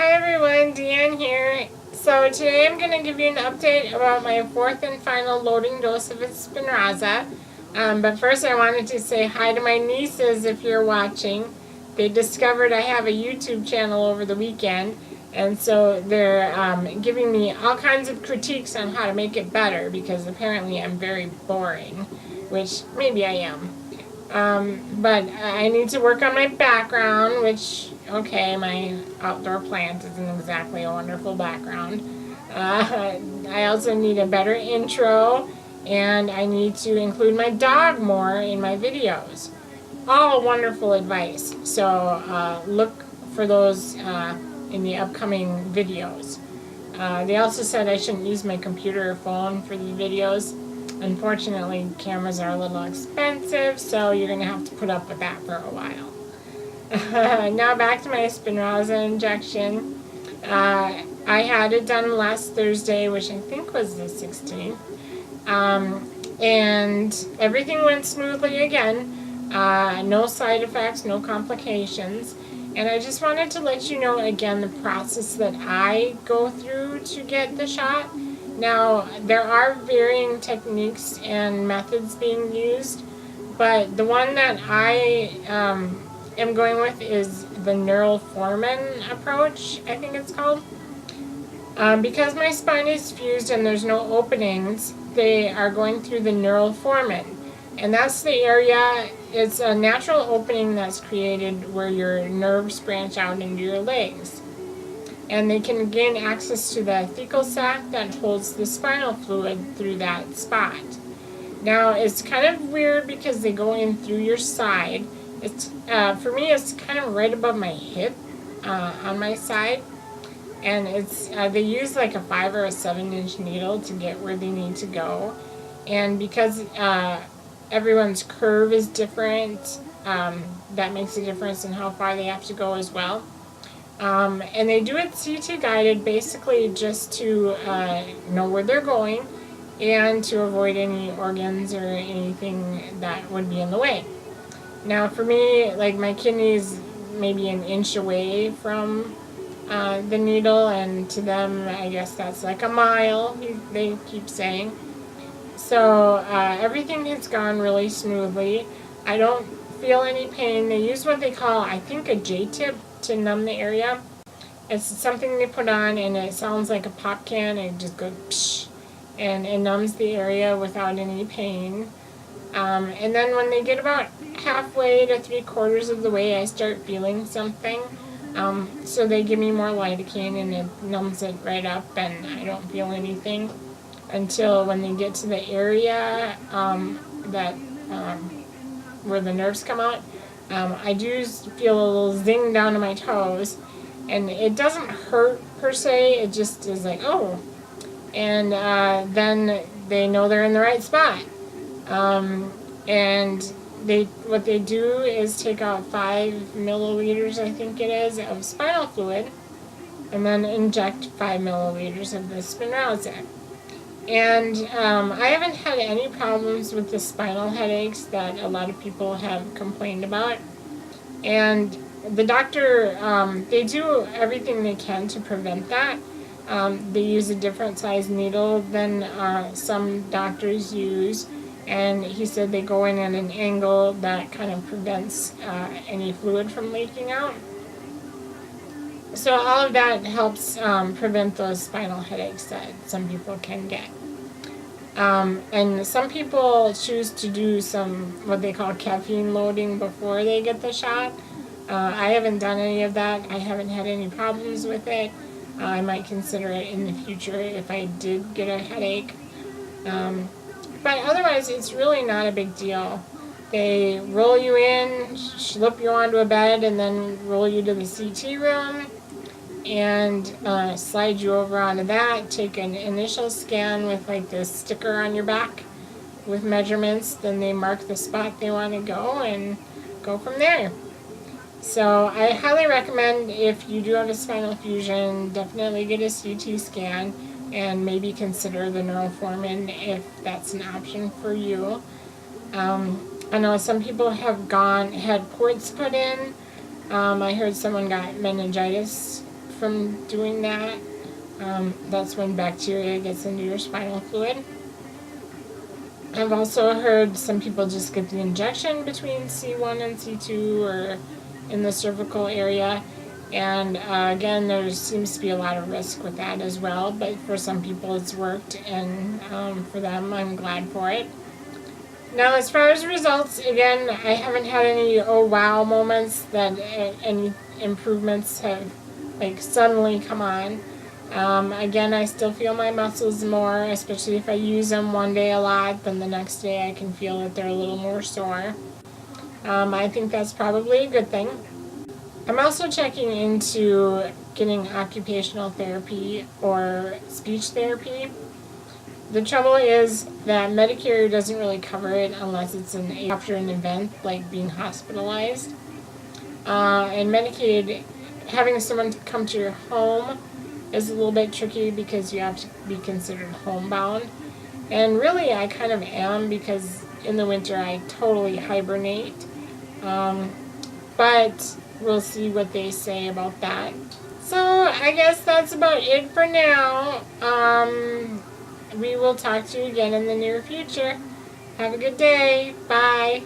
Hi everyone, DeAnn here. So today I'm going to give you an update about my fourth and final loading dose of Spinraza. But first I wanted to say hi to my nieces if you're watching. They discovered I have a YouTube channel over the weekend, and so they're giving me all kinds of critiques on how to make it better because apparently I'm very boring, which maybe I am. But I need to work on my background, which, okay, my outdoor plant isn't exactly a wonderful background. I also need a better intro, and I need to include my dog more in my videos. All wonderful advice, so look for those in the upcoming videos. They also said I shouldn't use my computer or phone for the videos. Unfortunately, cameras are a little expensive, so you're going to have to put up with that for a while. Now back to my Spinraza injection. I had it done last Thursday, which I think was the 16th. And everything went smoothly again. No side effects, no complications. And I just wanted to let you know again the process that I go through to get the shot. Now, there are varying techniques and methods being used, but the one that I am going with is the neural foreman approach, I think it's called. Because my spine is fused and there's no openings, they are going through the neural foreman. And that's the area, it's a natural opening that's created where your nerves branch out into your legs. And they can gain access to the thecal sac that holds the spinal fluid through that spot. Now, it's kind of weird because they go in through your side. It's for me, it's kind of right above my hip on my side. And it's they use like a 5 or a 7-inch needle to get where they need to go. And because everyone's curve is different, that makes a difference in how far they have to go as well. And they do it CT guided basically just to know where they're going and to avoid any organs or anything that would be in the way. Now for me, like my kidney's maybe an inch away from the needle, and to them I guess that's like a mile, they keep saying. So everything has gone really smoothly. I don't feel any pain. They use what they call, I think, a J-tip to numb the area. It's something they put on and it sounds like a pop can, and it just goes psh, and it numbs the area without any pain. And then when they get about halfway to 3/4 of the way, I start feeling something. So they give me more lidocaine and it numbs it right up, and I don't feel anything until when they get to the area that where the nerves come out. I do feel a little zing down to my toes, and it doesn't hurt per se, it just is like, oh, and then they know they're in the right spot. And what they do is take out 5 milliliters, I think it is, of spinal fluid, and then inject 5 milliliters of the Spinraza. And I haven't had any problems with the spinal headaches that a lot of people have complained about. And the doctor, they do everything they can to prevent that. They use a different size needle than some doctors use. And he said they go in at an angle that kind of prevents any fluid from leaking out. So all of that helps prevent those spinal headaches that some people can get. And some people choose to do some what they call caffeine loading before they get the shot. I haven't done any of that. I haven't had any problems with it. I might consider it in the future if I did get a headache. But otherwise, it's really not a big deal. They roll you in, slip you onto a bed, and then roll you to the CT room and slide you over onto that, take an initial scan with like this sticker on your back with measurements, then they mark the spot they want to go and go from there. So I highly recommend, if you do have a spinal fusion, definitely get a CT scan and maybe consider the neural foreman if that's an option for you. I know some people have had ports put in. I heard someone got meningitis from doing that. That's when bacteria gets into your spinal fluid. I've also heard some people just get the injection between C1 and C2 or in the cervical area. And again, there seems to be a lot of risk with that as well. But for some people it's worked, and for them, I'm glad for it. Now, as far as results, again, I haven't had any oh wow moments that any improvements have like suddenly come on. Again, I still feel my muscles more, especially if I use them one day a lot, then the next day I can feel that they're a little more sore. I think that's probably a good thing. I'm also checking into getting occupational therapy or speech therapy. The trouble is that Medicare doesn't really cover it unless it's after an event, like being hospitalized. And Medicaid, having someone come to your home is a little bit tricky because you have to be considered homebound. And really, I kind of am, because in the winter I totally hibernate. But we'll see what they say about that. So I guess that's about it for now. We will talk to you again in the near future. Have a good day. Bye.